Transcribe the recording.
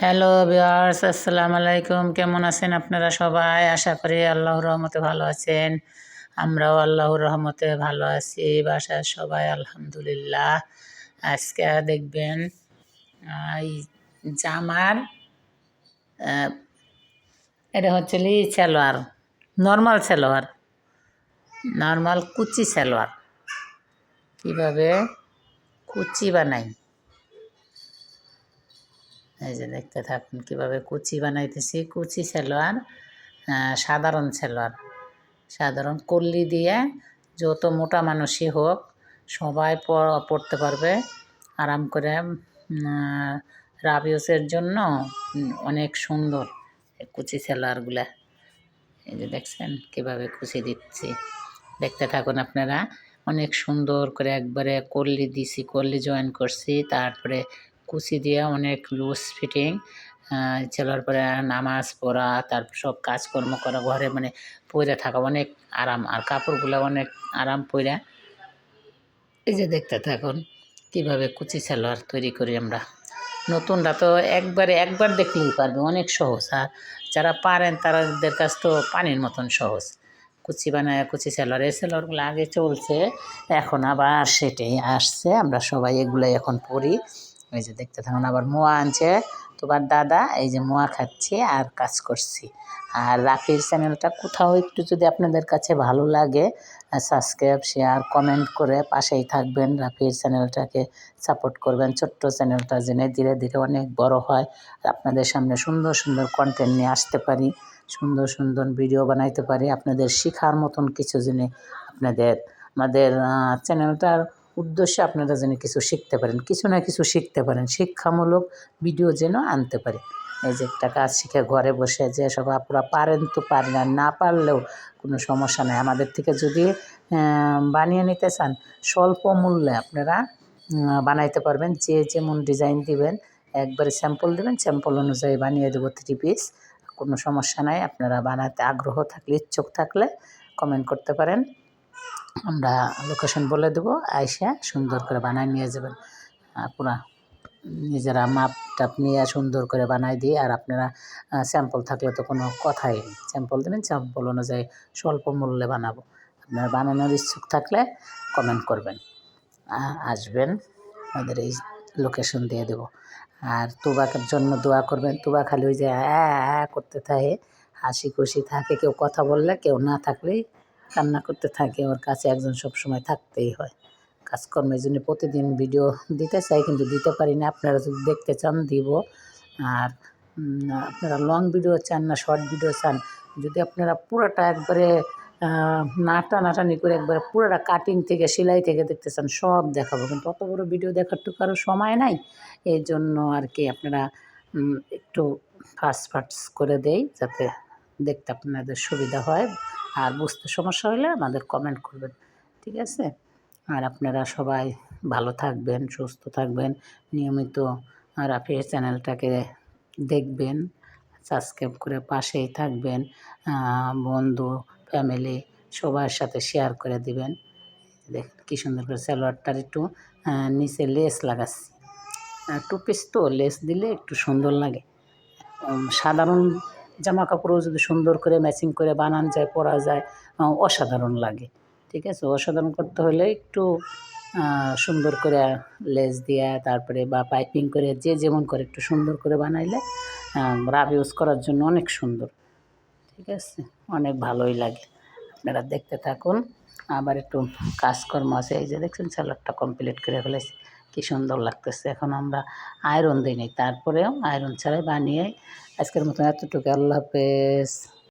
Hello viewers, আসসালামু আলাইকুম। কেমন আছেন আপনারা সবাই? আশা করি আল্লাহর রহমতে ভালো আছেন। আমরাও আল্লাহর রহমতে ভালো আছি। বাসার সবাই আলহামদুলিল্লাহ। আজকে দেখবেন এই জামার এটা হচ্ছে সালোয়ার, নর্মাল কুচি সালোয়ার কীভাবে কুচি বানাই, এই যে দেখতে থাকুন কীভাবে কুচি বানাইতেছি। কুচি সালোয়ার, সাধারণ কল্লি দিয়ে যত মোটা মানুষই হোক সবাই পড়তে পারবে আরাম করে। রাবিউসের জন্য অনেক সুন্দর কুচি সালোয়ারগুলা। এই যে দেখছেন কীভাবে কুচি দিচ্ছি, দেখতে থাকুন আপনারা। অনেক সুন্দর করে একবারে কল্লি দিছি, কল্লি জয়েন করছি, তারপরে কুচি দিয়ে অনেক লুজ ফিটিং চলার পরে নামাজ পড়া, তারপর সব কাজকর্ম করা, ঘরে মানে পরে থাকা অনেক আরাম, আর কাপড়গুলো অনেক আরাম পরে। এই যে দেখতে থাকুন কীভাবে কুচি সালোয়ার তৈরি করি আমরা। নতুনরা তো একবার দেখলেই পারবে, অনেক সহজ। আর যারা পারেন তাদের কাছ তো পানির মতন সহজ। কুচি বানায় কুচি সালোয়ার, এই সালোয়ারগুলো আগে চলছে, এখন আবার সেটাই আসছে। আমরা সবাই এগুলোই এখন পরি। এই যে দেখতে থাকুন। আবার মোয়া আনছে তোমার দাদা, এই যে মোয়া খাচ্ছি আর কাজ করছি। আর রাফির চ্যানেলটা কোথাও একটু যদি আপনাদের কাছে ভালো লাগে, সাবস্ক্রাইব, শেয়ার, কমেন্ট করে পাশেই থাকবেন। রাফির চ্যানেলটাকে সাপোর্ট করবেন। ছোট্ট চ্যানেলটা জেনে ধীরে ধীরে অনেক বড় হয়, আর আপনাদের সামনে সুন্দর সুন্দর কন্টেন্ট নিয়ে আসতে পারি, সুন্দর সুন্দর ভিডিও বানাইতে পারি, আপনাদের শেখার মতন কিছু জেনে আমাদের চ্যানেলটার উদ্দেশ্য আপনারা যেন কিছু শিখতে পারেন, কিছু না কিছু শিখতে পারেন, শিক্ষামূলক ভিডিও যেন আনতে পারি। এই যে একটা কাজ শিখে ঘরে বসে যে সব আপনারা পারেন তো পারেন, আর না পারলেও কোনো সমস্যা নেই। আমাদের থেকে যদি বানিয়ে নিতে চান স্বল্প মূল্যে আপনারা বানাইতে পারবেন। যে যেমন ডিজাইন দিবেন একবারে স্যাম্পল দেবেন, স্যাম্পল অনুযায়ী বানিয়ে দেবো 3 পিস, কোনো সমস্যা নাই। আপনারা বানাতে আগ্রহ থাকলে, ইচ্ছুক থাকলে কমেন্ট করতে পারেন, আমরা লোকেশন বলে দেবো, আইসা সুন্দর করে বানায় নিয়ে যাবেন। পুরা নিজেরা মাপ টাপ নিয়ে সুন্দর করে বানাই দিই। আর আপনারা স্যাম্পল থাকলে তো কোনো কথাই নেই, স্যাম্পল দেবেন, স্যাম্পল অনুযায়ী স্বল্প মূল্যে বানাবো। আপনারা বানানোর ইচ্ছুক থাকলে কমেন্ট করবেন, আসবেন, আমাদের এই লোকেশন দিয়ে দেবো। আর তুবাকের জন্য দোয়া করবেন। তুবা খালি ওই যে করতে থাকে, হাসি খুশি থাকে, কেউ কথা বললে, কেউ না থাকলেই কান্না করতে থাকে। ওর কাছে একজন সবসময় থাকতেই হয়। কাজকর্মের জন্য প্রতিদিন ভিডিও দিতে চাই, কিন্তু দিতে পারি না। আপনারা যদি দেখতে চান দিব। আর আপনারা লং ভিডিও চান না শর্ট ভিডিও চান, যদি আপনারা পুরোটা একবারে নাটানাটানি করে একবারে পুরোটা কাটিং থেকে সেলাই থেকে দেখতে চান, সব দেখাবো, কিন্তু অত বড় ভিডিও দেখার তো কারো সময় নাই। এই জন্য আর কি আপনারা একটু ফাস্ট করে দেই, যাতে দেখতে আপনাদের সুবিধা হয়। আর বুঝতে সমস্যা হলে আমাদের কমেন্ট করবেন, ঠিক আছে? আর আপনারা সবাই ভালো থাকবেন, সুস্থ থাকবেন, নিয়মিত রাফির চ্যানেলটাকে দেখবেন, সাবস্ক্রাইব করে পাশেই থাকবেন, বন্ধু ফ্যামিলি সবার সাথে শেয়ার করে দিবেন। দেখুন কী সুন্দর করে সালোয়ারটার একটু নিচে লেস লাগাচ্ছি, 2 পিস তো লেস দিলে একটু সুন্দর লাগে। সাধারণ জামা কাপড়ও যদি সুন্দর করে ম্যাচিং করে বানান যায়, পরা যায়, অসাধারণ লাগে, ঠিক আছে? অসাধারণ করতে হলে একটু সুন্দর করে লেস দিয়ে, তারপরে বা পাইপিং করে, যে যেমন করে একটু সুন্দর করে বানাইলে রাব ইউজ করার জন্য অনেক সুন্দর, ঠিক আছে? অনেক ভালোই লাগে। আপনারা দেখতে থাকুন। আবার একটু কাজকর্ম আছে। এই যে দেখছেন সালোয়ারটা কমপ্লিট করে ফেলেছি, কী সুন্দর লাগতেছে। এখন আমরা আয়রন দিই নি, তারপরেও আয়রন ছাড়াই বানিয়ে আজকের মতন এতটুকু। আল্লাহ হাফেজ।